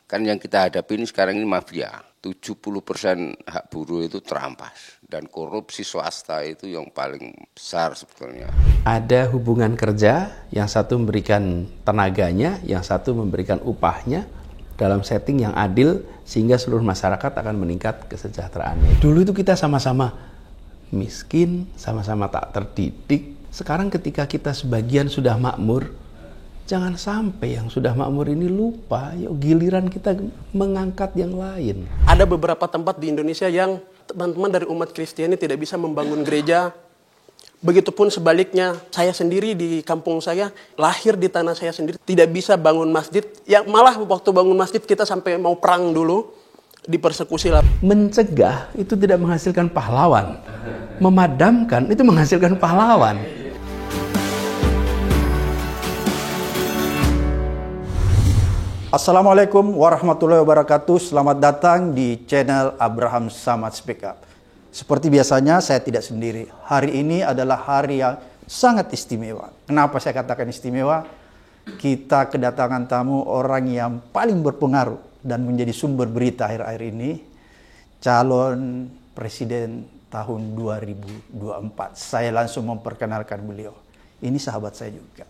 Kan yang kita hadapi ini sekarang ini mafia. 70% hak buruh itu terampas. Dan korupsi swasta itu yang paling besar sebetulnya. Ada hubungan kerja, yang satu memberikan tenaganya, yang satu memberikan upahnya dalam setting yang adil sehingga seluruh masyarakat akan meningkat kesejahteraannya. Dulu itu kita sama-sama miskin, sama-sama tak terdidik. Sekarang ketika kita sebagian sudah makmur, jangan sampai yang sudah makmur ini lupa, yuk giliran kita mengangkat yang lain. Ada beberapa tempat di Indonesia yang teman-teman dari umat Kristiani tidak bisa membangun gereja. Begitupun sebaliknya, saya sendiri di kampung saya, lahir di tanah saya sendiri, tidak bisa bangun masjid. Ya malah waktu bangun masjid kita sampai mau perang dulu, dipersekusi lah. Mencegah itu tidak menghasilkan pahlawan. Memadamkan itu menghasilkan pahlawan. Assalamualaikum warahmatullahi wabarakatuh. Selamat datang di channel Abraham Samad Speak Up. Seperti biasanya saya tidak sendiri. Hari ini adalah hari yang sangat istimewa. Kenapa saya katakan istimewa? Kita kedatangan tamu orang yang paling berpengaruh dan menjadi sumber berita akhir-akhir ini. Calon Presiden tahun 2024. Saya langsung memperkenalkan beliau. Ini sahabat saya juga,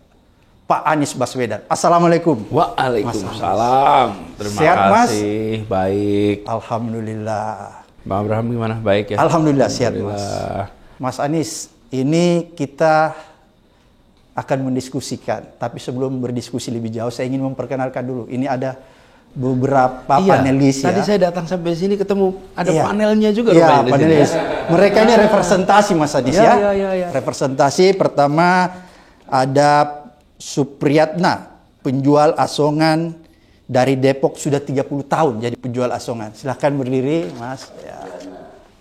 Pak Anies Baswedan. Assalamualaikum. Waalaikumsalam. Terima Sehat, Mas? kasih. Baik. Alhamdulillah. Bang Abraham gimana? Baik ya? Alhamdulillah sehat, Mas. Mas Anies, ini kita akan mendiskusikan. Tapi sebelum berdiskusi lebih jauh, saya ingin memperkenalkan dulu. Ini ada beberapa panelis ya. Tadi saya datang sampai sini ketemu ada panelnya juga. Iya, panelis. Mereka ini representasi, Mas Anies ya. Representasi pertama ada Supriyatna, penjual asongan dari Depok, sudah 30 tahun jadi penjual asongan. Silahkan berdiri, Mas. Ya.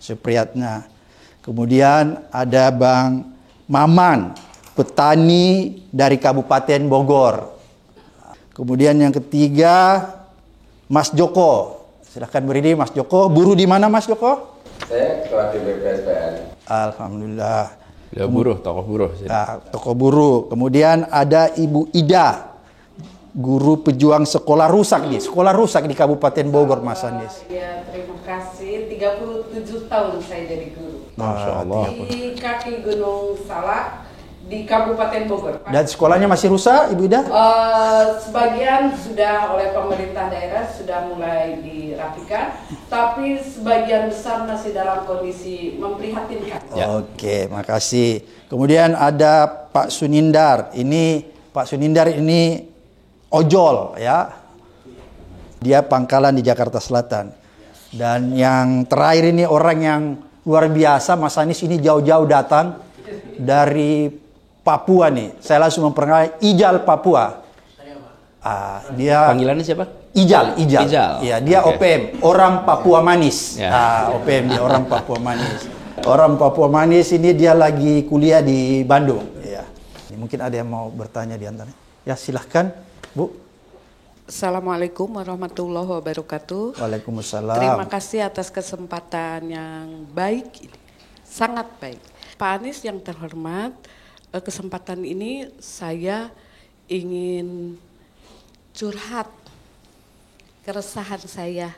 Supriyatna. Kemudian ada Bang Maman, petani dari Kabupaten Bogor. Kemudian yang ketiga, Mas Joko. Silahkan berdiri, Mas Joko. Buruh di mana, Mas Joko? Saya ketua DPP SPN. Alhamdulillah. Ya, buruh, tokoh buruh. Nah, tokoh buruh. Kemudian ada Ibu Ida, guru pejuang sekolah rusak di Kabupaten Bogor, Mas Anies. Ya, terima kasih. 37 tahun saya jadi guru. Masya Allah. Di kaki Gunung Salak di Kabupaten Bogor. Dan sekolahnya masih rusak, Ibu Ida? Sebagian sudah oleh pemerintah daerah sudah mulai dirapikan, tapi sebagian besar masih dalam kondisi memprihatinkan. Ya. Oke, makasih. Kemudian ada Pak Sunindar. Pak Sunindar ini ojol ya. Dia pangkalan di Jakarta Selatan. Dan yang terakhir ini orang yang luar biasa, Mas Anies ini jauh-jauh datang dari Papua nih. Saya langsung memperkenalkan Ijal Papua. Dia Panggilannya siapa? Ijal. Ya, dia Okay. OPM, orang Papua Manis. Ya. OPM dia orang Papua Manis. Orang Papua Manis ini dia lagi kuliah di Bandung. Ya. Mungkin ada yang mau bertanya di antaranya. Ya, silahkan, Bu. Assalamualaikum warahmatullahi wabarakatuh. Waalaikumsalam. Terima kasih atas kesempatan yang baik ini. Sangat baik. Pak Anies yang terhormat, kesempatan ini saya ingin curhat keresahan saya.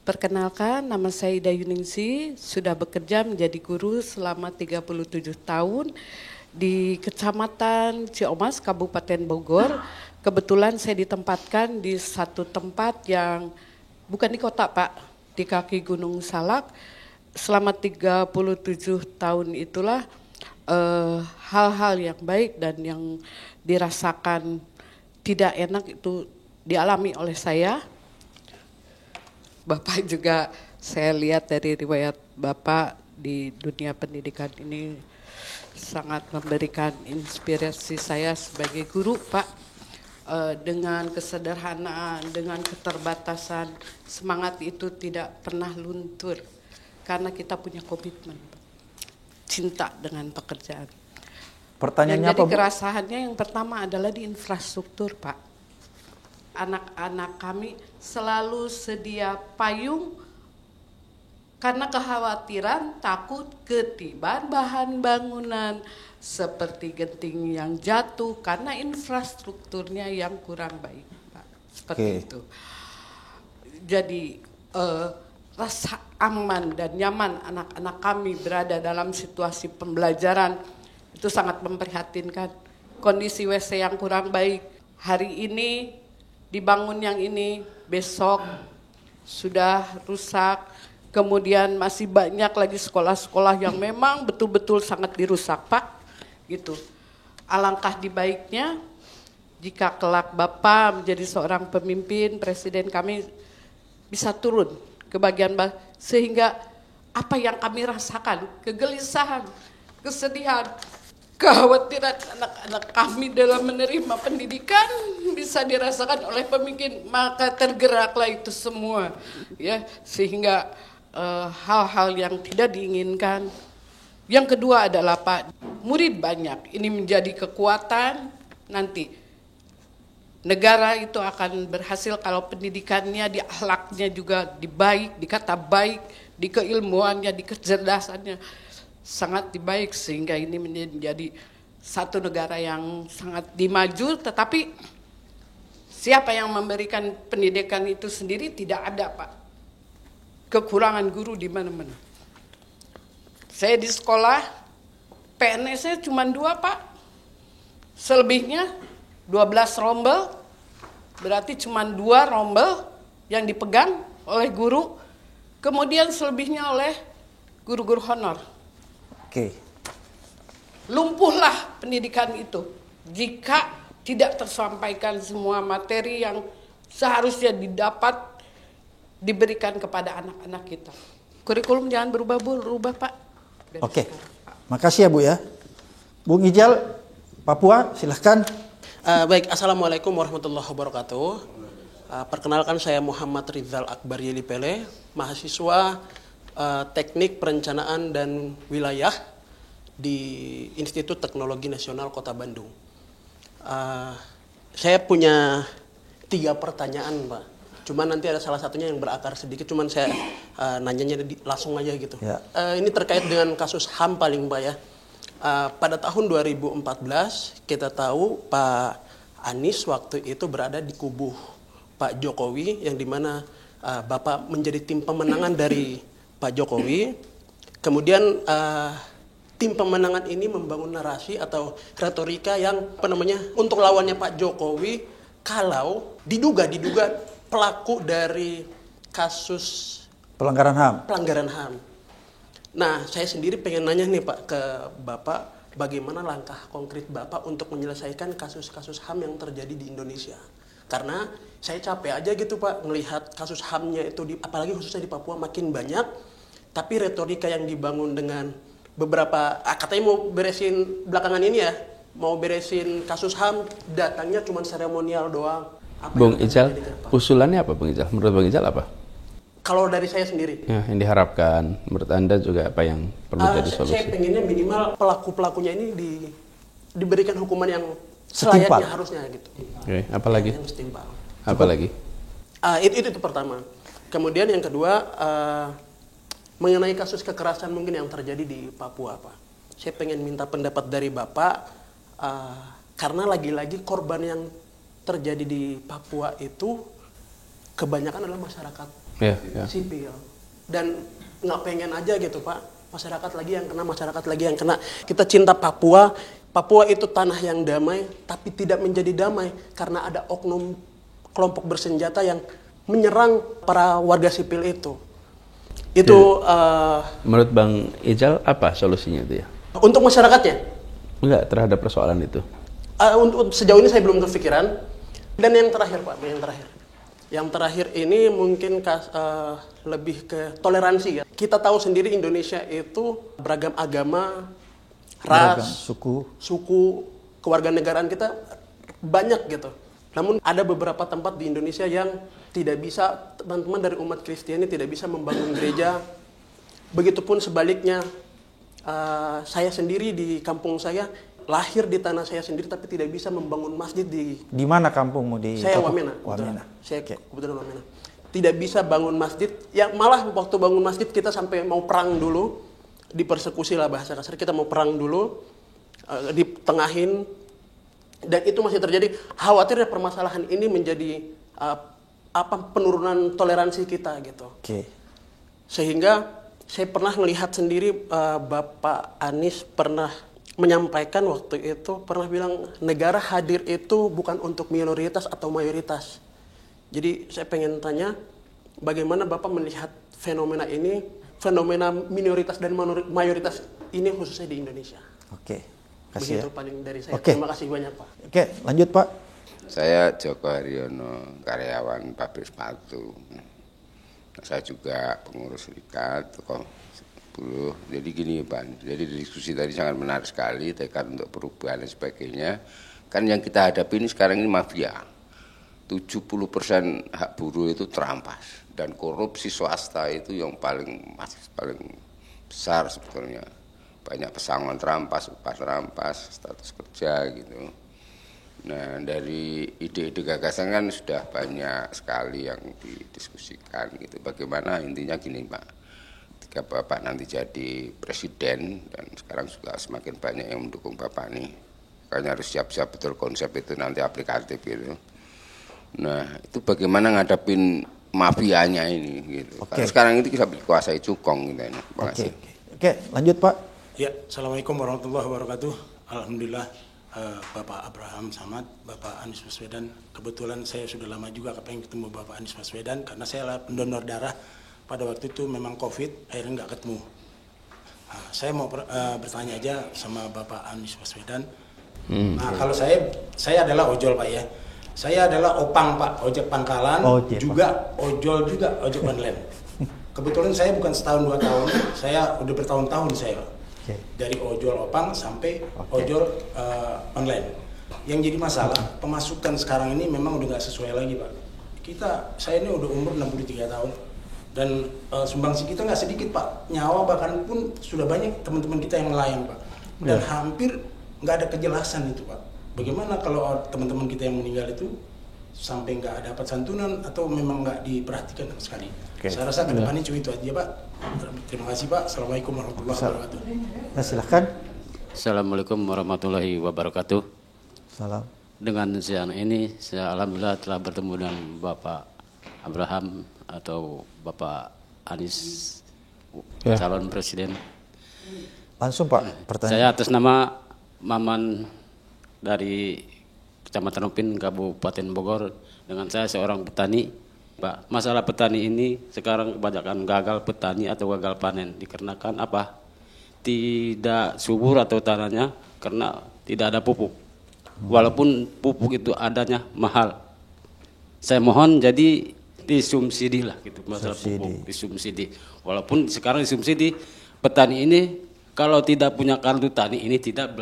Perkenalkan, nama saya Ida Yuningsi, sudah bekerja menjadi guru selama 37 tahun di Kecamatan Ciomas, Kabupaten Bogor. Kebetulan saya ditempatkan di satu tempat yang bukan di kota, Pak, di kaki Gunung Salak. Selama 37 tahun itulah hal-hal yang baik dan yang dirasakan tidak enak itu dialami oleh saya. Bapak juga saya lihat dari riwayat Bapak di dunia pendidikan ini sangat memberikan inspirasi saya sebagai guru, Pak. Dengan kesederhanaan, dengan keterbatasan, semangat itu tidak pernah luntur karena kita punya komitmen, cinta dengan pekerjaan. Pertanyaannya yang apa, jadi Bu? keresahannya yang pertama adalah di infrastruktur, Pak. Anak-anak kami selalu sedia payung karena kekhawatiran takut ketiban bahan bangunan seperti genting yang jatuh karena infrastrukturnya yang kurang baik, Pak. Seperti itu. jadi rasa aman dan nyaman anak-anak kami berada dalam situasi pembelajaran itu sangat memprihatinkan. Kondisi WC yang kurang baik, hari ini dibangun yang ini, besok sudah rusak. Kemudian masih banyak lagi sekolah-sekolah yang memang betul-betul sangat dirusak, Pak. Gitu. Alangkah dibaiknya jika kelak Bapak menjadi seorang pemimpin, presiden kami bisa turun ke bagian bawah, sehingga apa yang kami rasakan, kegelisahan, kesedihan, kekhawatiran anak-anak kami dalam menerima pendidikan bisa dirasakan oleh pemimpin, maka tergeraklah itu semua, ya, sehingga hal-hal yang tidak diinginkan. Yang kedua adalah Pak, murid banyak, ini menjadi kekuatan nanti. Negara itu akan berhasil kalau pendidikannya, di akhlaknya juga di kata baik, di keilmuannya, di kecerdasannya sangat dibaik, sehingga ini menjadi satu negara yang sangat dimaju. Tetapi siapa yang memberikan pendidikan itu sendiri tidak ada, Pak. Kekurangan guru di mana-mana. Saya di sekolah, PNS-nya cuma 2, Pak. Selebihnya 12 rombel, berarti cuma 2 rombel yang dipegang oleh guru, kemudian selebihnya oleh guru-guru honor. Oke. Lumpuhlah pendidikan itu jika tidak tersampaikan semua materi yang seharusnya diberikan kepada anak-anak kita. Kurikulum jangan berubah, Pak. Oke. Makasih ya Bu ya. Bung Ijal, Papua, silahkan. Baik, Assalamualaikum warahmatullahi wabarakatuh. Perkenalkan, saya Muhammad Rizal Akbar Yelipele, mahasiswa Teknik Perencanaan dan Wilayah di Institut Teknologi Nasional Kota Bandung. Saya punya 3 pertanyaan, Pak. Cuman nanti ada salah satunya yang berakar sedikit, cuman saya nanyanya langsung aja gitu. Ya. Ini terkait dengan kasus HAM paling, Pak ya. Pada tahun 2014 kita tahu Pak Anies waktu itu berada di kubu Pak Jokowi, yang dimana Bapak menjadi tim pemenangan dari Pak Jokowi. Kemudian tim pemenangan ini membangun narasi atau retorika yang untuk lawannya Pak Jokowi, kalau diduga pelaku dari kasus pelanggaran HAM. Nah, saya sendiri pengen nanya nih Pak ke Bapak, bagaimana langkah konkret Bapak untuk menyelesaikan kasus-kasus HAM yang terjadi di Indonesia? Karena saya capek aja gitu Pak, melihat kasus HAM-nya itu, apalagi khususnya di Papua makin banyak, tapi retorika yang dibangun dengan beberapa, katanya mau beresin belakangan ini ya, mau beresin kasus HAM, datangnya cuma seremonial doang. Bung Ijal, usulannya apa Bung Ijal? Menurut Bung Ijal apa? Kalau dari saya sendiri, ya, yang diharapkan menurut Anda juga apa yang perlu jadi solusi? Saya pengennya minimal pelaku-pelakunya ini diberikan hukuman yang selayaknya harusnya gitu. Oke, apalagi? Yang setimpal. Apalagi? Itu pertama. Kemudian yang kedua, mengenai kasus kekerasan mungkin yang terjadi di Papua, Pak. Saya pengen minta pendapat dari Bapak, karena lagi-lagi korban yang terjadi di Papua itu kebanyakan adalah masyarakat sipil, dan nggak pengen aja gitu Pak, masyarakat lagi yang kena. Kita cinta Papua itu tanah yang damai, tapi tidak menjadi damai karena ada oknum kelompok bersenjata yang menyerang para warga sipil itu. Menurut Bang Ijal apa solusinya itu ya? Untuk masyarakatnya? Enggak, terhadap persoalan itu. Untuk sejauh ini saya belum kepikiran. Dan yang terakhir Pak, yang terakhir ini mungkin lebih ke toleransi ya. Kita tahu sendiri Indonesia itu beragam agama, ras, suku, kewarganegaraan kita banyak gitu. Namun ada beberapa tempat di Indonesia yang tidak bisa, teman-teman dari umat Kristiani tidak bisa membangun gereja. Begitupun sebaliknya, saya sendiri di kampung saya, lahir di tanah saya sendiri tapi tidak bisa membangun masjid di mana kampungmu? Saya Wamena. Saya kebetulan Wamena. Tidak bisa bangun masjid. Ya malah waktu bangun masjid kita sampai mau perang dulu, dipersekusi lah bahasa kasar. Kita mau perang dulu, ditengahin, dan itu masih terjadi. Khawatirnya permasalahan ini menjadi penurunan toleransi kita gitu. Oke. Sehingga saya pernah melihat sendiri Bapak Anies pernah menyampaikan waktu itu, pernah bilang negara hadir itu bukan untuk minoritas atau mayoritas. Jadi saya pengen tanya, bagaimana Bapak melihat fenomena ini, fenomena minoritas dan mayoritas ini khususnya di Indonesia? Oke. Kasih Begitu ya. paling dari saya. Oke. Terima kasih banyak Pak. Oke, lanjut Pak. Saya Joko Haryono, karyawan pabrik sepatu. Saya juga pengurus serikat, tokoh 10. Jadi gini Pak, jadi diskusi tadi sangat menarik sekali, tekad untuk perubahan dan sebagainya. Kan yang kita hadapi ini sekarang ini mafia. 70% hak buruh itu terampas. Dan korupsi swasta itu yang paling besar sebetulnya. Banyak pesangon terampas, upah terampas, status kerja gitu. Nah dari ide-ide gagasan kan sudah banyak sekali yang didiskusikan gitu. Bagaimana intinya gini Pak, ketika Bapak nanti jadi presiden dan sekarang juga semakin banyak yang mendukung Bapak nih, makanya harus siap-siap betul konsep itu nanti aplikatif gitu. Nah itu bagaimana ngadapin mafianya ini gitu. Karena sekarang itu kita dikuasai cukong gitu. Terima kasih. Oke, lanjut Pak. Ya, Assalamualaikum warahmatullahi wabarakatuh. Alhamdulillah Bapak Abraham Samad, Bapak Anies Baswedan. Kebetulan saya sudah lama juga pengen ketemu Bapak Anies Baswedan karena saya adalah pendonor darah. Pada waktu itu memang COVID, akhirnya nggak ketemu. Nah, saya mau bertanya aja sama Bapak Anies Baswedan. Nah, kalau saya adalah ojol Pak ya. Saya adalah opang Pak, ojek pangkalan, juga ojol juga, ojek online. Kebetulan saya bukan setahun 2 tahun, saya udah bertahun-tahun saya Pak. Dari ojol opang sampai ojol online. Yang jadi masalah pemasukan sekarang ini memang udah nggak sesuai lagi Pak. Saya ini udah umur 63 tahun dan sumbangsi kita nggak sedikit Pak. Nyawa bahkan pun sudah banyak teman-teman kita yang nelayan Pak. Dan hampir nggak ada kejelasan itu Pak. Bagaimana kalau teman-teman kita yang meninggal itu sampai nggak dapat santunan atau memang nggak diperhatikan sama sekali. Saya rasa ke depannya cuma itu aja Pak. Terima kasih Pak. Assalamualaikum warahmatullahi wabarakatuh. Nah, silahkan. Assalamualaikum warahmatullahi wabarakatuh. Salam. Dengan siang ini saya alhamdulillah telah bertemu dengan Bapak Abraham atau Bapak Anies calon presiden. Langsung Pak, pertanyaan. Saya atas nama Maman dari Kecamatan Upin, Kabupaten Bogor. Dengan saya seorang petani. Pak, masalah petani ini sekarang kebanyakan gagal petani atau gagal panen dikarenakan apa? Tidak subur atau tanahnya karena tidak ada pupuk. Walaupun pupuk itu adanya mahal. Saya mohon jadi disubsidi lah gitu masalah pupuk, disubsidi. Walaupun sekarang disubsidi petani ini kalau tidak punya kartu tani ini tidak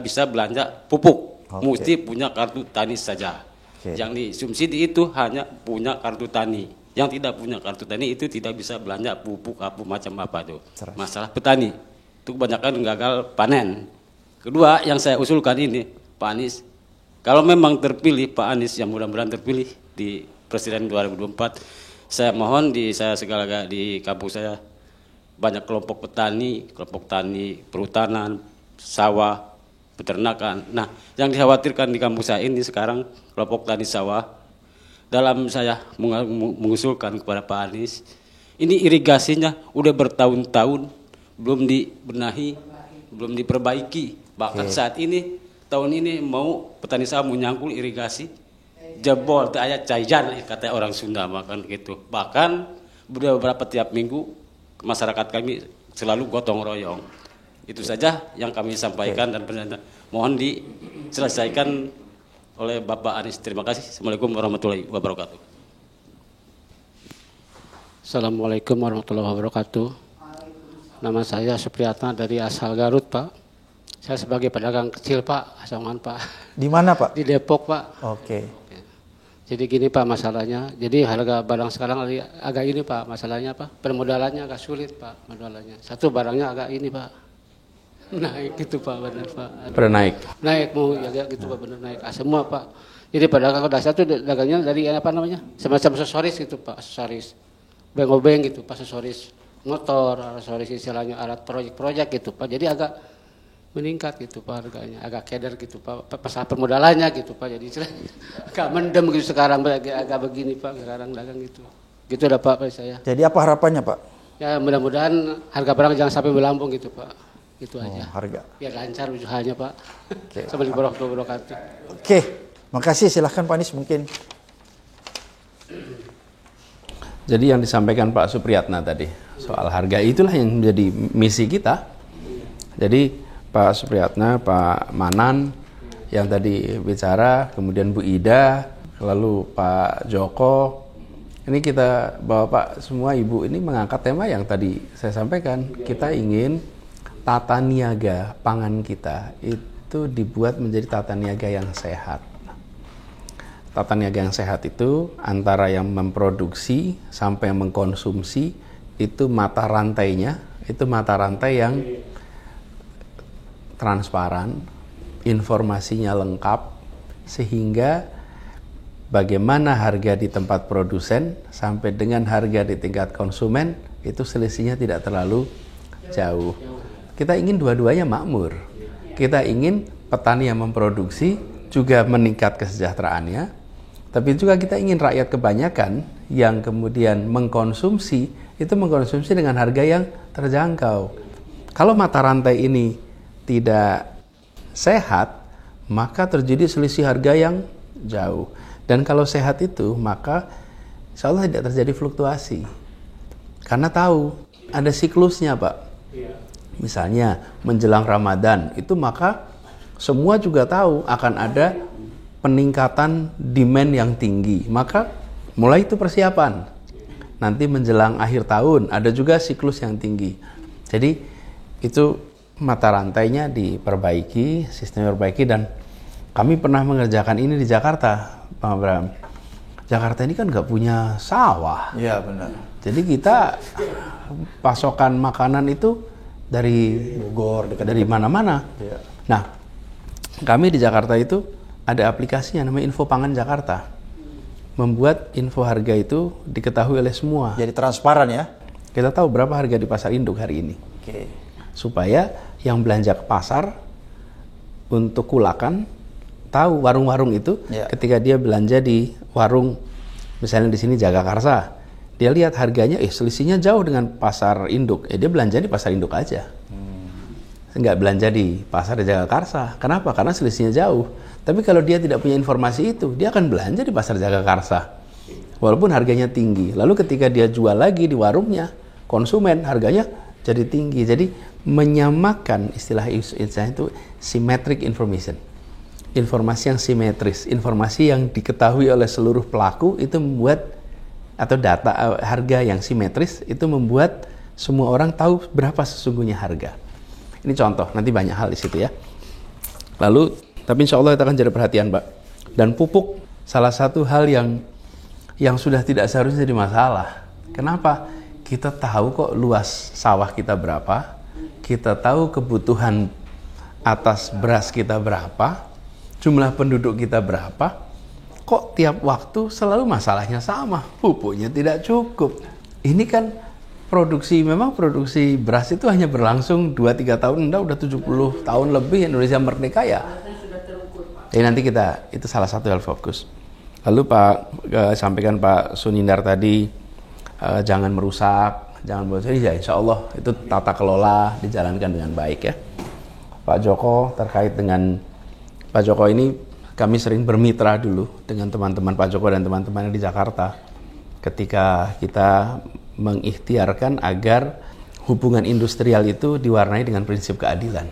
bisa belanja pupuk. Mesti punya kartu tani saja. Yang disubsidi itu hanya punya kartu tani. Yang tidak punya kartu tani itu tidak bisa belanja pupuk apa macam apa itu. Masalah petani itu kebanyakan gagal panen. Kedua yang saya usulkan ini Pak Anies, kalau memang terpilih Pak Anies yang mudah-mudahan terpilih di Presiden 2024, saya mohon di kampung saya banyak kelompok tani perhutanan, sawah, peternakan. Nah, yang dikhawatirkan di kampung saya ini sekarang kelompok tani sawah. Dalam saya mengusulkan kepada Pak Anies, ini irigasinya udah bertahun-tahun belum dibenahi, belum diperbaiki. Bahkan saat ini tahun ini mau petani sawah menyangkul irigasi jebol teh aya cajan kata orang Sunda makan gitu. Bahkan beberapa tiap minggu masyarakat kami selalu gotong royong. Itu saja yang kami sampaikan dan mohon diselesaikan oleh Bapak Anies. Terima kasih. Assalamualaikum warahmatullahi wabarakatuh. Assalamualaikum warahmatullahi wabarakatuh. Nama saya Supriyatna dari asal Garut Pak. Saya sebagai pedagang kecil Pak, asongan Pak. Di mana Pak? Di Depok Pak. Oke. Jadi gini Pak masalahnya, jadi harga barang sekarang agak ini Pak, masalahnya Pak, permodalannya agak sulit Pak, modalannya. Satu barangnya agak ini Pak, naik gitu Pak, benar Pak. Pernah naik? Naik mau ya gitu Pak, benar naik. Semua Pak. Jadi pedagang dasar itu dagangnya dari apa namanya, semacam aksesoris gitu Pak, aksesoris. Obeng-obeng gitu Pak, aksesoris motor, aksesoris istilahnya alat proyek-proyek gitu Pak. Jadi agak meningkat gitu Pak harganya, agak keder gitu Pak, pasar permodalannya gitu Pak, jadi agak mendem gitu sekarang, agak begini Pak sekarang dagang gitu. Gitu dah Pak saya. Jadi apa harapannya Pak? Ya mudah-mudahan harga barang jangan sampai melambung gitu Pak. Itu aja. Harga. Biar lancar usahanya Pak. Assalamualaikum warahmatullahi wabarakatuh. Oke, makasih. Silahkan Pak Anies mungkin. Jadi yang disampaikan Pak Supriyatna tadi soal harga itulah yang menjadi misi kita. Jadi Pak Supriyatna, Pak Manan yang tadi bicara, kemudian Bu Ida, lalu Pak Joko. Ini kita Bapak semua Ibu ini mengangkat tema yang tadi saya sampaikan. Kita ingin tata niaga pangan kita itu dibuat menjadi tata niaga yang sehat. Tata niaga yang sehat itu antara yang memproduksi sampai yang mengkonsumsi, itu mata rantainya, itu mata rantai yang transparan, informasinya lengkap, sehingga bagaimana harga di tempat produsen sampai dengan harga di tingkat konsumen itu selisihnya tidak terlalu jauh. Kita ingin dua-duanya makmur. Kita ingin petani yang memproduksi juga meningkat kesejahteraannya, tapi juga kita ingin rakyat kebanyakan yang kemudian mengkonsumsi itu mengkonsumsi dengan harga yang terjangkau. Kalau mata rantai ini tidak sehat, maka terjadi selisih harga yang jauh. Dan kalau sehat itu, maka insya Allah tidak terjadi fluktuasi. Karena tahu, ada siklusnya Pak. Misalnya menjelang Ramadan, itu maka semua juga tahu akan ada peningkatan demand yang tinggi. Maka mulai itu persiapan. Nanti menjelang akhir tahun, ada juga siklus yang tinggi. Jadi itu mata rantainya diperbaiki, sistemnya diperbaiki, dan kami pernah mengerjakan ini di Jakarta, Bang Abraham. Jakarta ini kan nggak punya sawah. Iya benar. Jadi kita pasokan makanan itu dari Bogor, dari mana-mana. Ya. Nah, kami di Jakarta itu ada aplikasinya namanya Info Pangan Jakarta. Membuat info harga itu diketahui oleh semua. Jadi transparan ya. Kita tahu berapa harga di pasar induk hari ini. Oke. Supaya yang belanja ke pasar untuk kulakan tahu warung-warung itu ketika dia belanja di warung, misalnya di sini Jagakarsa, dia lihat harganya selisihnya jauh dengan pasar induk, dia belanja di pasar induk aja, nggak belanja di pasar Jagakarsa. Kenapa? Karena selisihnya jauh. Tapi kalau dia tidak punya informasi itu, dia akan belanja di pasar Jagakarsa walaupun harganya tinggi. Lalu ketika dia jual lagi di warungnya, konsumen harganya jadi tinggi. Jadi menyamakan istilah itu symmetric information. Informasi yang simetris, informasi yang diketahui oleh seluruh pelaku itu membuat, atau data harga yang simetris itu membuat semua orang tahu berapa sesungguhnya harga. Ini contoh, nanti banyak hal di situ ya. Lalu, tapi insya Allah kita akan jadi perhatian, Pak. Dan pupuk salah satu hal yang sudah tidak seharusnya jadi masalah. Kenapa? Kita tahu kok luas sawah kita berapa, kita tahu kebutuhan atas beras kita berapa, jumlah penduduk kita berapa, kok tiap waktu selalu masalahnya sama, pupuknya tidak cukup. Ini kan memang produksi beras itu hanya berlangsung 2-3 tahun, udah 70 tahun lebih Indonesia merdeka ya. Jadi nanti itu salah satu hal fokus. Lalu sampaikan Pak Sunindar tadi, jangan merusak, jangan buat ya insya Allah itu tata kelola dijalankan dengan baik ya. Pak Joko terkait dengan Pak Joko ini kami sering bermitra dulu dengan teman-teman Pak Joko dan teman-teman di Jakarta ketika kita mengikhtiarkan agar hubungan industrial itu diwarnai dengan prinsip keadilan.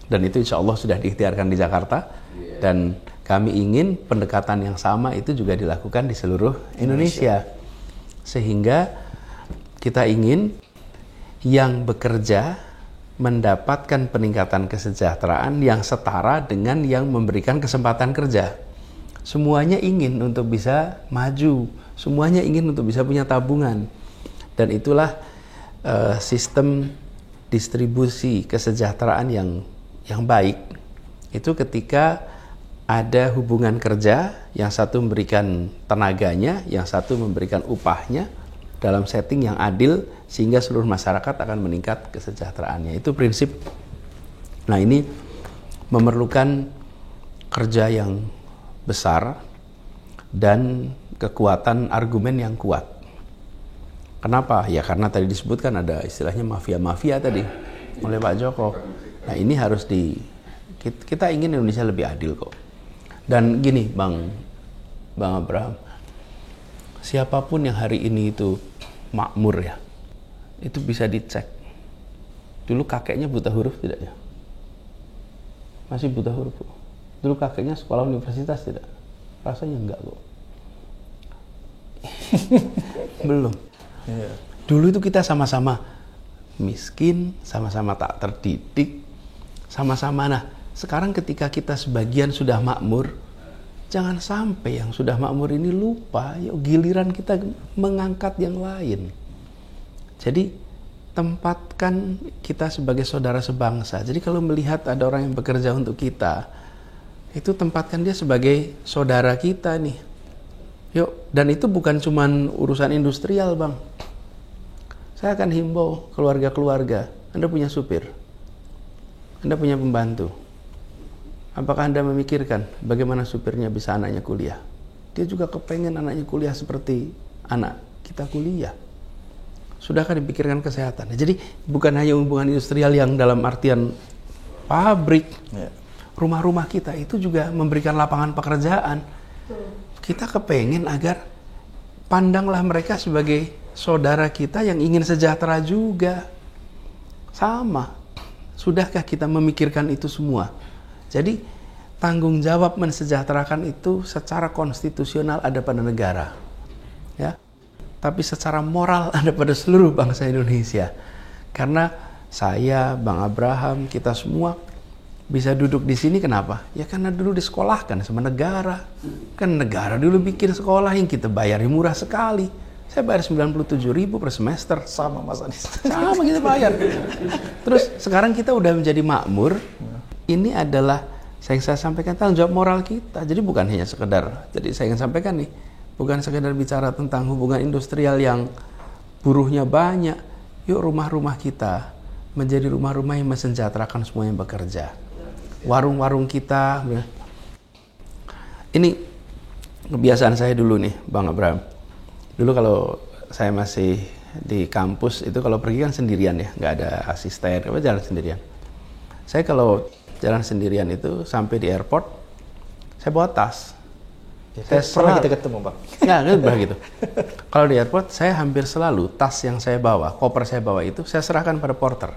Dan itu insya Allah sudah diikhtiarkan di Jakarta dan kami ingin pendekatan yang sama itu juga dilakukan di seluruh Indonesia. Sehingga kita ingin yang bekerja mendapatkan peningkatan kesejahteraan yang setara dengan yang memberikan kesempatan kerja. Semuanya ingin untuk bisa maju, semuanya ingin untuk bisa punya tabungan. Dan itulah sistem distribusi kesejahteraan yang baik. Itu ketika ada hubungan kerja, yang satu memberikan tenaganya, yang satu memberikan upahnya dalam setting yang adil, sehingga seluruh masyarakat akan meningkat kesejahteraannya. Itu prinsip Nah, ini memerlukan kerja yang besar dan kekuatan argumen yang kuat. Kenapa? Ya karena tadi disebutkan ada istilahnya mafia-mafia tadi oleh Pak Joko. Nah, ini harus kita ingin Indonesia lebih adil kok. Dan gini, Bang Abraham, siapapun yang hari ini itu makmur ya, itu bisa dicek. Dulu kakeknya buta huruf tidak ya? Masih buta huruf kok. Dulu kakeknya sekolah universitas tidak? Rasanya enggak kok. Belum. Dulu itu kita sama-sama miskin, sama-sama tak terdidik, sama-sama. Nah, sekarang ketika kita sebagian sudah makmur, jangan sampai yang sudah makmur ini lupa, yuk giliran kita mengangkat yang lain. Jadi tempatkan kita sebagai saudara sebangsa. Jadi kalau melihat ada orang yang bekerja untuk kita, itu tempatkan dia sebagai saudara kita nih. Yuk, dan itu bukan cuman urusan industrial, Bang. Saya akan himbau keluarga-keluarga, Anda punya supir, Anda punya pembantu. Apakah Anda memikirkan bagaimana supirnya bisa anaknya kuliah? Dia juga kepengen anaknya kuliah seperti anak kita kuliah. Sudahkah dipikirkan kesehatan? Jadi bukan hanya hubungan industrial yang dalam artian pabrik, rumah-rumah kita itu juga memberikan lapangan pekerjaan. Kita kepengen agar pandanglah mereka sebagai saudara kita yang ingin sejahtera juga. Sama. Sudahkah kita memikirkan itu semua? Jadi tanggung jawab mensejahterakan itu secara konstitusional ada pada negara. Ya. Tapi secara moral ada pada seluruh bangsa Indonesia. Karena saya, Bang Abraham, kita semua bisa duduk di sini kenapa? Ya karena dulu disekolahkan sama negara. Kan negara dulu bikin sekolah yang kita bayar murah sekali. Saya bayar 97.000 per semester. Sama Mas Anies. Sama kita bayar. Terus sekarang kita udah menjadi makmur. Ini adalah yang saya sampaikan tanggung jawab moral kita. Jadi bukan hanya sekedar, jadi saya ingin sampaikan nih, bukan sekedar bicara tentang hubungan industrial yang buruhnya banyak. Yuk rumah-rumah kita menjadi rumah-rumah yang mensejahterakan semua yang bekerja. Warung-warung kita. Ini kebiasaan saya dulu nih, Bang Abraham. Dulu kalau saya masih di kampus itu kalau pergi kan sendirian ya, nggak ada asisten, jalan sendirian. Saya kalau jalan sendirian itu sampai di airport, saya bawa tas. Saya pernah kita ketemu, Bang. Ya, begitu. Kalau di airport, saya hampir selalu tas yang saya bawa, koper saya bawa itu, saya serahkan pada porter.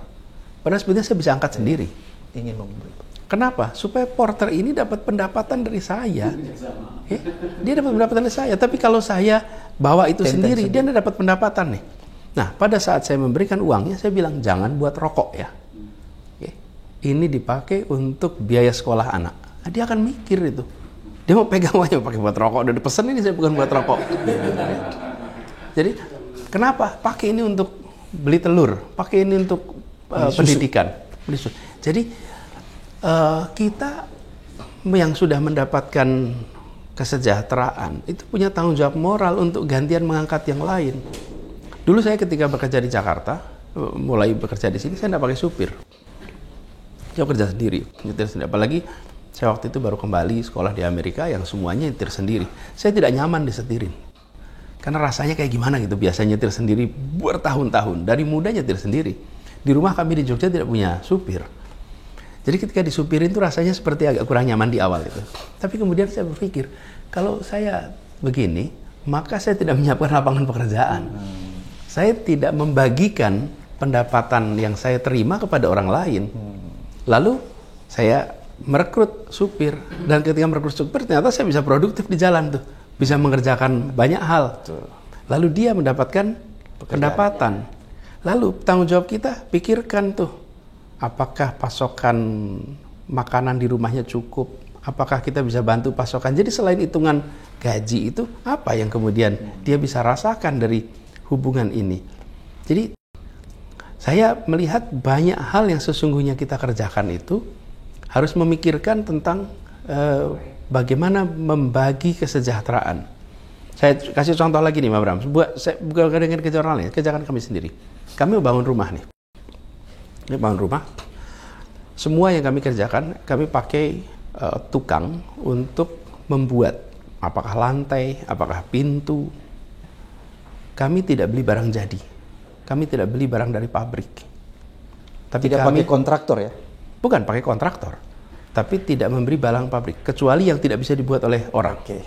Padahal sebenarnya saya bisa angkat sendiri. Ingin memberi. Kenapa? Supaya porter ini dapat pendapatan dari saya. Ya, dia dapat pendapatan dari saya. Tapi kalau saya bawa itu sendiri, dia tidak dapat pendapatan nih. Nah, pada saat saya memberikan uangnya, saya bilang jangan buat rokok ya. Oke. Ini dipakai untuk biaya sekolah anak. Nah, dia akan mikir itu. Dia mau pegang uangnya pakai buat rokok. Udah dipesan ini saya bukan buat rokok. Jadi kenapa? Pakai ini untuk beli telur. Pakai ini untuk pendidikan. Jadi kita yang sudah mendapatkan kesejahteraan itu punya tanggung jawab moral untuk gantian mengangkat yang lain. Dulu saya ketika bekerja di Jakarta, mulai bekerja di sini saya tidak pakai supir. Saya kerja sendiri, nyetir sendiri. Apalagi saya waktu itu baru kembali sekolah di Amerika yang semuanya nyetir sendiri. Saya tidak nyaman disetirin. Karena rasanya kayak gimana gitu, biasanya nyetir sendiri bertahun-tahun. Dari muda nyetir sendiri. Di rumah kami di Jogja tidak punya supir. Jadi ketika disupirin itu rasanya seperti agak kurang nyaman di awal itu. Tapi kemudian saya berpikir, kalau saya begini, maka saya tidak menyiapkan lapangan pekerjaan. Saya tidak membagikan pendapatan yang saya terima kepada orang lain. Lalu saya merekrut supir. Dan ketika merekrut supir, ternyata saya bisa produktif di jalan tuh. Bisa mengerjakan banyak hal. Lalu dia mendapatkan pendapatan. Lalu tanggung jawab kita, pikirkan tuh. Apakah pasokan makanan di rumahnya cukup? Apakah kita bisa bantu pasokan? Jadi selain hitungan gaji itu, apa yang kemudian dia bisa rasakan dari hubungan ini? Jadi saya melihat banyak hal yang sesungguhnya kita kerjakan itu harus memikirkan tentang bagaimana membagi kesejahteraan. Saya kasih contoh lagi nih, Mas Bram. Bukan dengan kerja orang lain, kerjakan kami sendiri. Kami mau bangun rumah nih. Ini bangun rumah. semua yang kami kerjakan, kami pakai tukang untuk membuat, apakah lantai, apakah pintu. Kami tidak beli barang jadi. Kami tidak beli barang dari pabrik. Tapi Tidak pakai kontraktor ya? Bukan pakai kontraktor. Tapi tidak memberi barang pabrik. Kecuali yang tidak bisa dibuat oleh orang. Oke.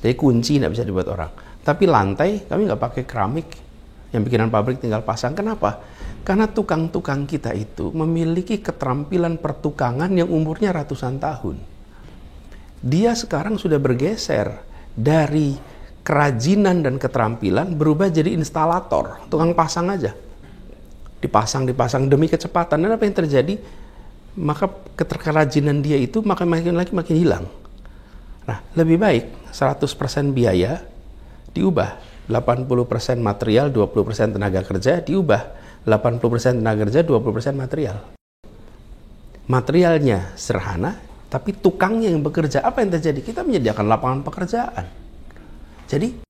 Jadi kunci tidak bisa dibuat orang. Tapi lantai kami nggak pakai keramik. Yang bikinan pabrik tinggal pasang. Kenapa? Karena tukang-tukang kita itu memiliki keterampilan pertukangan yang umurnya ratusan tahun. Dia sekarang sudah bergeser dari kerajinan dan keterampilan berubah jadi instalator, tukang pasang aja. Dipasang demi kecepatan. Dan apa yang terjadi? Maka kerajinan dia itu makin hilang. Nah, lebih baik 100% biaya diubah, 80% material, 20% tenaga kerja diubah, 80% tenaga kerja, 20% material. Materialnya sederhana, tapi tukangnya yang bekerja. Apa yang terjadi? Kita menyediakan lapangan pekerjaan. Jadi,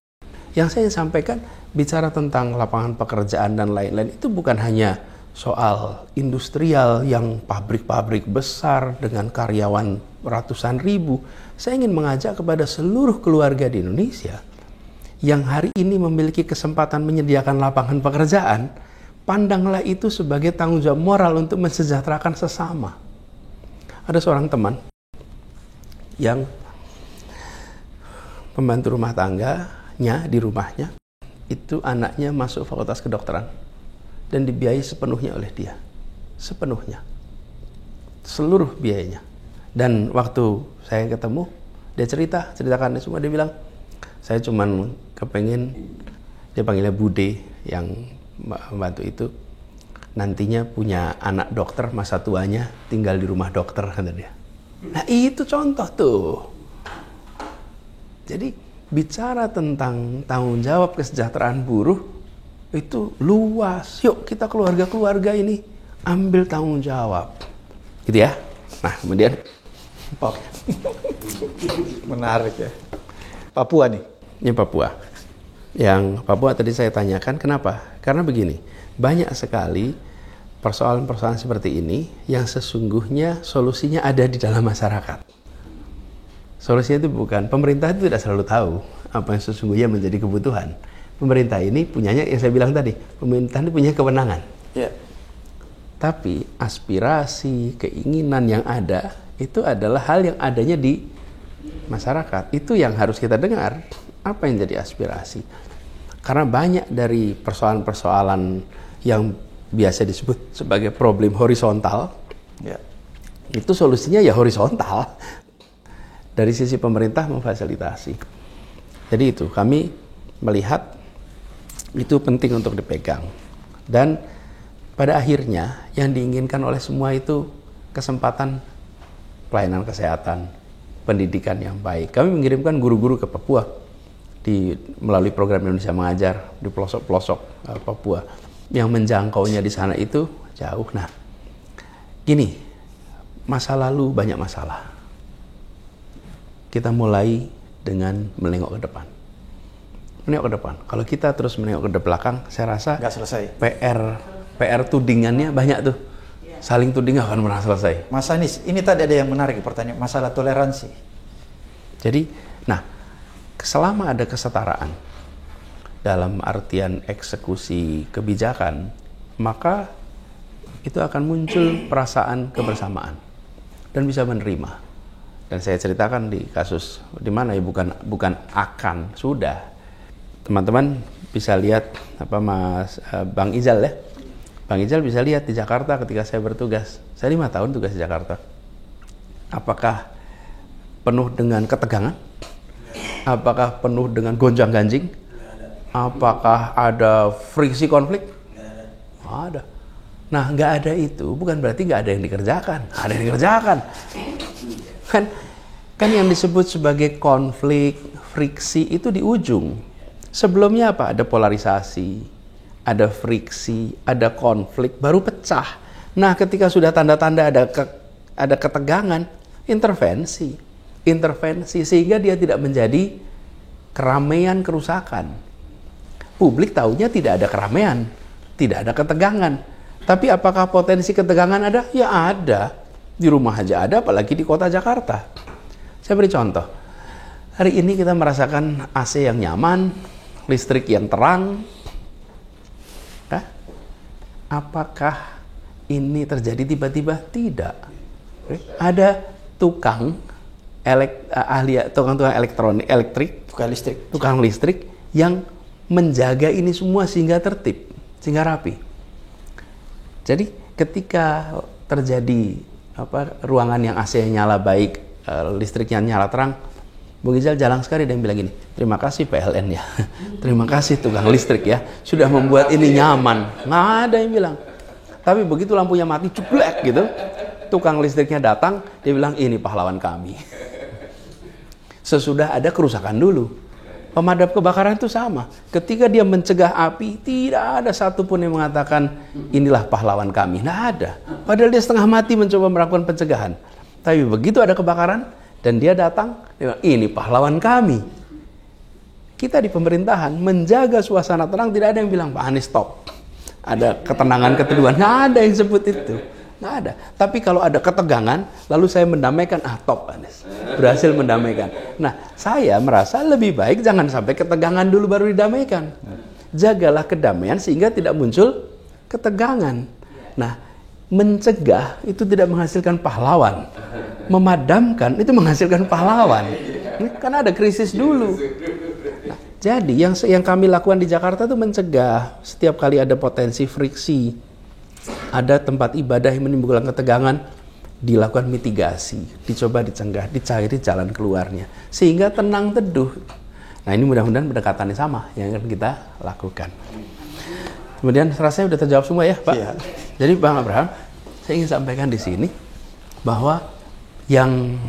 yang saya sampaikan, bicara tentang lapangan pekerjaan dan lain-lain, itu bukan hanya soal industrial yang pabrik-pabrik besar dengan karyawan ratusan ribu. Saya ingin mengajak kepada seluruh keluarga di Indonesia yang hari ini memiliki kesempatan menyediakan lapangan pekerjaan, pandanglah itu sebagai tanggung jawab moral untuk mensejahterakan sesama. Ada seorang teman yang pembantu rumah tangganya di rumahnya, itu anaknya masuk fakultas kedokteran dan dibiayai sepenuhnya oleh dia. Sepenuhnya. Seluruh biayanya. Dan waktu saya ketemu, dia ceritakan semua, dia bilang, saya cuman kepengen, dia panggilnya Bude yang membantu itu, nantinya punya anak dokter, masa tuanya tinggal di rumah dokter, kata dia. Nah itu contoh tuh. Jadi bicara tentang tanggung jawab kesejahteraan buruh itu luas. Yuk kita keluarga-keluarga ini ambil tanggung jawab. Gitu ya. Nah kemudian menarik ya. Papua nih. Ini Papua. Yang Papua tadi saya tanyakan kenapa? Karena begini, banyak sekali persoalan-persoalan seperti ini yang sesungguhnya solusinya ada di dalam masyarakat. Solusinya itu bukan, pemerintah itu tidak selalu tahu apa yang sesungguhnya menjadi kebutuhan. Pemerintah ini punyanya, yang saya bilang tadi, pemerintah ini punya kewenangan. Ya. Tapi aspirasi, keinginan yang ada, itu adalah hal yang adanya di masyarakat. Itu yang harus kita dengar, apa yang jadi aspirasi. Karena banyak dari persoalan-persoalan yang biasa disebut sebagai problem horizontal, ya, itu solusinya ya horizontal. Dari sisi pemerintah memfasilitasi. Jadi itu, kami melihat itu penting untuk dipegang. Dan pada akhirnya yang diinginkan oleh semua itu kesempatan pelayanan kesehatan, pendidikan yang baik. Kami mengirimkan guru-guru ke Papua melalui program Indonesia Mengajar di pelosok-pelosok Papua. Yang menjangkaunya di sana itu jauh. Nah, gini, masa lalu banyak masalah. Kita mulai dengan menengok ke depan. Menengok ke depan. Kalau kita terus menengok ke belakang, saya rasa nggak selesai. PR tudingannya banyak tuh. Saling tuding nggak akan pernah selesai. Mas Anies, ini tadi ada yang menarik pertanyaan masalah toleransi. Jadi, nah, selama ada kesetaraan dalam artian eksekusi kebijakan, maka itu akan muncul perasaan kebersamaan dan bisa menerima. Dan saya ceritakan di kasus di mana ya, bukan akan, sudah. Teman-teman bisa lihat apa Bang Ijal ya. Bang Ijal bisa lihat di Jakarta ketika saya bertugas. Saya 5 tahun tugas di Jakarta. Apakah penuh dengan ketegangan? Apakah penuh dengan gonjang-ganjing? Apakah ada friksi konflik? Ada. Nah, nggak ada itu bukan berarti nggak ada yang dikerjakan. Ada yang dikerjakan. Kan yang disebut sebagai konflik, friksi itu di ujung. Sebelumnya apa? Ada polarisasi, ada friksi, ada konflik, baru pecah. Nah, ketika sudah tanda-tanda ada ketegangan, intervensi sehingga dia tidak menjadi keramaian, kerusakan. Publik taunya tidak ada keramaian, tidak ada ketegangan. Tapi apakah potensi ketegangan ada? Ya ada. Di rumah aja ada, apalagi di kota Jakarta. Saya beri contoh. Hari ini kita merasakan AC yang nyaman, listrik yang terang. Apakah ini terjadi tiba-tiba? Tidak. Ada tukang listrik yang menjaga ini semua sehingga tertib, sehingga rapi. Jadi ketika terjadi ruangan yang AC-nya nyala baik, listriknya nyala terang, Bung Rizal jarang sekali ada yang bilang gini, terima kasih PLN ya, terima kasih tukang listrik ya, sudah membuat ini nyaman. Nggak ada yang bilang. Tapi begitu lampunya mati, ceplek gitu, tukang listriknya datang, dia bilang ini pahlawan kami. Sesudah ada kerusakan dulu. Pemadam kebakaran itu sama. Ketika dia mencegah api, tidak ada satupun yang mengatakan inilah pahlawan kami. Nggak ada. Padahal dia setengah mati mencoba melakukan pencegahan. Tapi begitu ada kebakaran dan dia datang, dia bilang, ini pahlawan kami. Kita di pemerintahan menjaga suasana tenang, tidak ada yang bilang Pak Anies stop. Ada ketenangan, keteduhan, nggak ada yang sebut itu. Nggak ada. Tapi kalau ada ketegangan, lalu saya mendamaikan, top Anies. Berhasil mendamaikan. Nah, saya merasa lebih baik jangan sampai ketegangan dulu baru didamaikan. Jagalah kedamaian sehingga tidak muncul ketegangan. Nah, mencegah itu tidak menghasilkan pahlawan. Memadamkan itu menghasilkan pahlawan. Karena ada krisis dulu. Nah, jadi yang kami lakukan di Jakarta itu mencegah. Setiap kali ada potensi friksi, ada tempat ibadah yang menimbulkan ketegangan, dilakukan mitigasi, dicoba dicegah, dicari jalan keluarnya, sehingga tenang teduh. Nah, ini mudah-mudahan pendekatannya sama yang akan kita lakukan. Kemudian rasanya sudah terjawab semua ya, Pak. Iya. Jadi Bang Abraham, saya ingin sampaikan di sini bahwa yang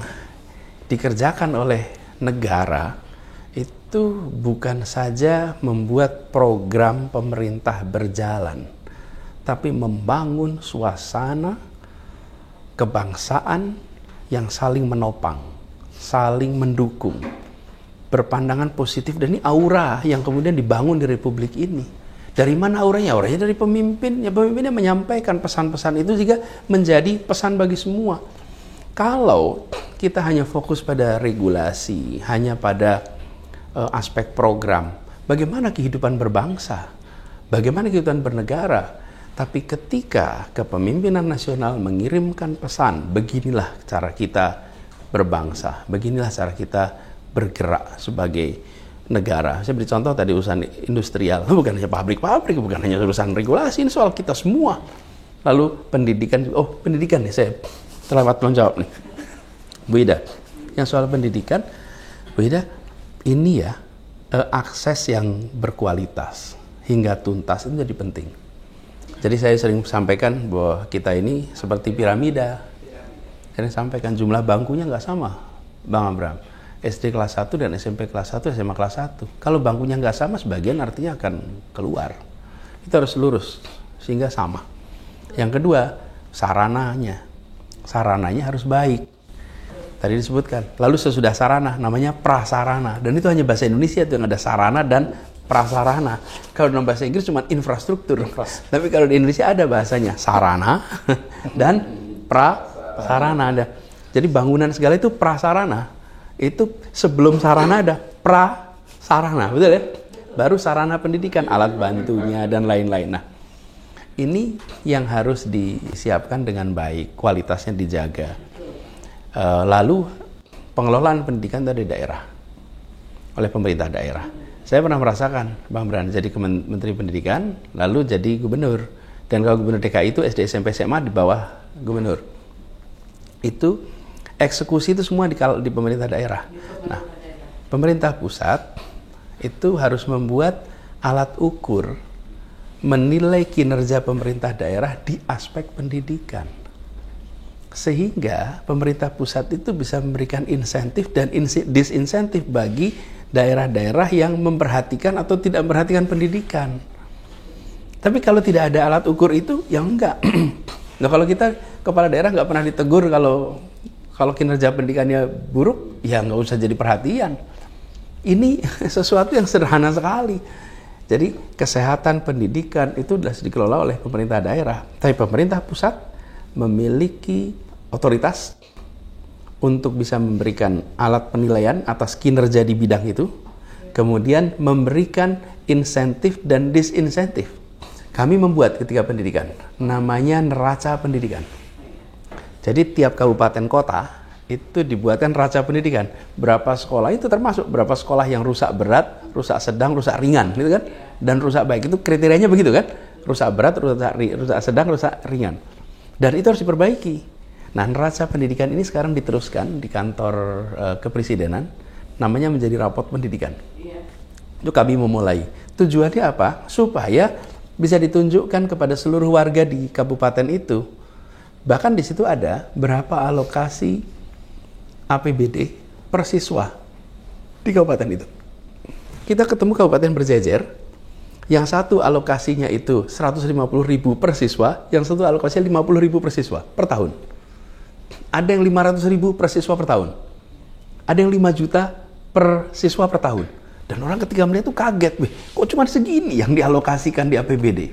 dikerjakan oleh negara itu bukan saja membuat program pemerintah berjalan, tapi membangun suasana kebangsaan yang saling menopang, saling mendukung, berpandangan positif. Dan ini aura yang kemudian dibangun di Republik ini. Dari mana auranya? Auranya dari pemimpin. Ya, pemimpinnya menyampaikan pesan-pesan itu juga menjadi pesan bagi semua. Kalau kita hanya fokus pada regulasi, hanya pada aspek program, bagaimana kehidupan berbangsa? Bagaimana kehidupan bernegara? Tapi ketika kepemimpinan nasional mengirimkan pesan, beginilah cara kita berbangsa, beginilah cara kita bergerak sebagai negara. Saya beri contoh tadi urusan industrial, bukan hanya pabrik-pabrik, bukan hanya urusan regulasi, ini soal kita semua. Lalu pendidikan, pendidikan nih, saya terlewat menjawab nih. Bu Ida, yang soal pendidikan, Bu Ida, ini ya akses yang berkualitas hingga tuntas itu jadi penting. Jadi saya sering sampaikan bahwa kita ini seperti piramida. Saya sampaikan jumlah bangkunya nggak sama, Bang Abraham. SD kelas 1 dan SMP kelas 1, SMA kelas 1. Kalau bangkunya nggak sama, sebagian artinya akan keluar. Itu harus lurus, sehingga sama. Yang kedua, sarananya. Sarananya harus baik. Tadi disebutkan. Lalu sesudah sarana, namanya prasarana. Dan itu hanya bahasa Indonesia itu yang ada sarana dan prasarana. Kalau dalam bahasa Inggris cuma infrastruktur. Tapi kalau di Indonesia ada bahasanya sarana dan prasarana ada. Jadi bangunan segala itu prasarana. Itu sebelum sarana ada prasarana, betul ya? Baru sarana pendidikan, alat bantunya dan lain-lain. Nah, ini yang harus disiapkan dengan baik, kualitasnya dijaga. Lalu pengelolaan pendidikan dari daerah oleh pemerintah daerah. Saya pernah merasakan, Bang Bran, jadi Menteri Pendidikan, lalu jadi gubernur. Dan kalau gubernur DKI itu SD, SMP, SMA di bawah gubernur. Itu eksekusi itu semua di pemerintah daerah. Nah, pemerintah pusat itu harus membuat alat ukur menilai kinerja pemerintah daerah di aspek pendidikan. Sehingga pemerintah pusat itu bisa memberikan insentif dan disinsentif bagi daerah-daerah yang memperhatikan atau tidak memperhatikan pendidikan. Tapi kalau tidak ada alat ukur itu, ya enggak. Nah, kalau kita kepala daerah nggak pernah ditegur kalau kinerja pendidikannya buruk, ya nggak usah jadi perhatian. Ini sesuatu yang sederhana sekali. Jadi kesehatan pendidikan itu sudah dikelola oleh pemerintah daerah. Tapi pemerintah pusat memiliki otoritas untuk bisa memberikan alat penilaian atas kinerja di bidang itu, kemudian memberikan insentif dan disinsentif. Kami membuat ketika pendidikan, namanya neraca pendidikan. Jadi tiap kabupaten kota itu dibuatkan neraca pendidikan. Berapa sekolah itu termasuk berapa sekolah yang rusak berat, rusak sedang, rusak ringan, gitu kan? Dan rusak baik itu kriterianya begitu kan? Rusak berat, rusak sedang, rusak ringan. Dan itu harus diperbaiki. Nah, neraca pendidikan ini sekarang diteruskan di kantor kepresidenan, namanya menjadi rapot pendidikan. Itu kami memulai. Tujuannya apa? Supaya bisa ditunjukkan kepada seluruh warga di kabupaten itu. Bahkan di situ ada berapa alokasi APBD per siswa di kabupaten itu. Kita ketemu kabupaten berjejer, yang satu alokasinya itu 150.000 per siswa, yang satu alokasinya 50.000 per siswa per tahun. Ada yang 500.000 per siswa per tahun. Ada yang 5 juta per siswa per tahun. Dan orang ketika melihat itu kaget, kok cuma segini yang dialokasikan di APBD?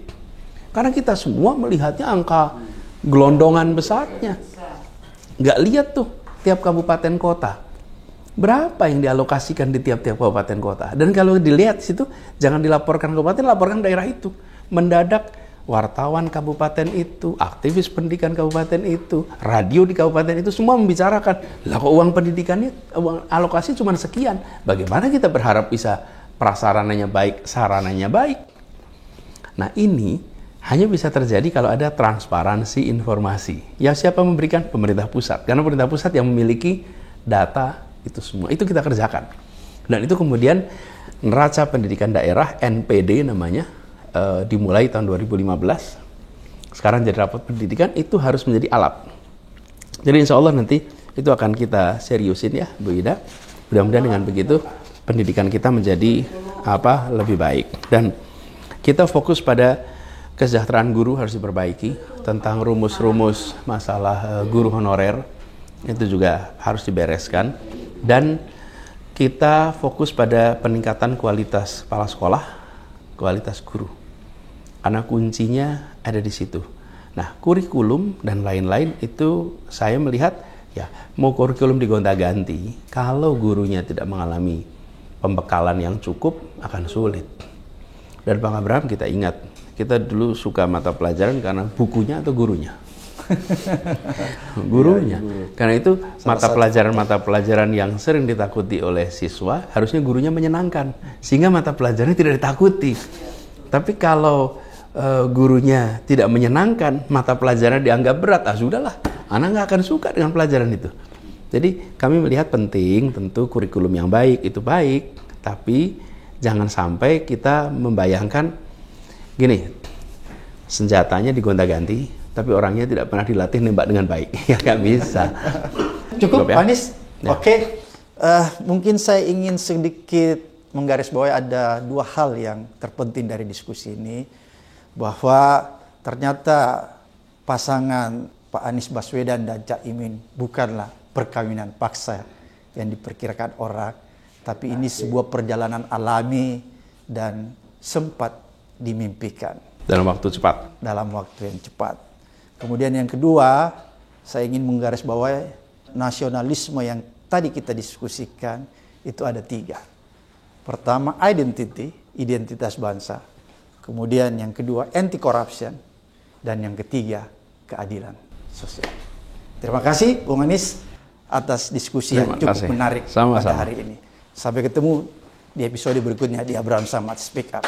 Karena kita semua melihatnya angka gelondongan besarnya. Nggak lihat tuh tiap kabupaten kota. Berapa yang dialokasikan di tiap-tiap kabupaten kota. Dan kalau dilihat di situ, jangan dilaporkan kabupaten, laporkan daerah itu. Mendadak wartawan kabupaten itu, aktivis pendidikan kabupaten itu, radio di kabupaten itu semua membicarakan, lah kok uang pendidikannya, uang alokasi cuma sekian. Bagaimana kita berharap bisa prasarananya baik, sarananya baik? Nah, ini hanya bisa terjadi kalau ada transparansi informasi. Ya, siapa memberikan? Pemerintah pusat. Karena pemerintah pusat yang memiliki data itu semua. Itu kita kerjakan. Dan itu kemudian neraca pendidikan daerah, NPD namanya, dimulai tahun 2015. Sekarang jadi rapot pendidikan, itu harus menjadi alat. Jadi insya Allah nanti itu akan kita seriusin ya, Bu Ida. Mudah-mudahan dengan begitu pendidikan kita menjadi lebih baik. Dan kita fokus pada kesejahteraan guru harus diperbaiki. Tentang rumus-rumus masalah guru honorer itu juga harus dibereskan. Dan kita fokus pada peningkatan kualitas kepala sekolah, kualitas guru. Karena kuncinya ada di situ. Nah, kurikulum dan lain-lain itu saya melihat ya mau kurikulum digonta-ganti, kalau gurunya tidak mengalami pembekalan yang cukup akan sulit. Dan Bang Abraham, kita ingat, kita dulu suka mata pelajaran karena bukunya atau gurunya? Gurunya. Karena itu mata pelajaran yang sering ditakuti oleh siswa, harusnya gurunya menyenangkan sehingga mata pelajarannya tidak ditakuti. Tapi kalau gurunya tidak menyenangkan, mata pelajaran dianggap berat, sudahlah, anak nggak akan suka dengan pelajaran itu. Jadi kami melihat penting, tentu kurikulum yang baik itu baik, tapi jangan sampai kita membayangkan gini, senjatanya digonta-ganti, tapi orangnya tidak pernah dilatih nembak dengan baik. Ya nggak bisa. Cukup, ya? Pak Anies? Ya. Oke. Mungkin saya ingin sedikit menggarisbawahi ada dua hal yang terpenting dari diskusi ini. Bahwa ternyata pasangan Pak Anies Baswedan dan Cak Imin bukanlah perkawinan paksa yang diperkirakan orang, tapi ini sebuah perjalanan alami dan sempat dimimpikan. Dalam waktu cepat. Dalam waktu yang cepat. Kemudian yang kedua, saya ingin menggarisbawahi nasionalisme yang tadi kita diskusikan itu ada 3. Pertama, identitas bangsa. Kemudian yang kedua, anti corruption. Dan yang ketiga, keadilan sosial. Terima kasih Bung Anies atas diskusi yang cukup menarik pada hari ini. Sampai ketemu di episode berikutnya di Abraham Samad Speak Up.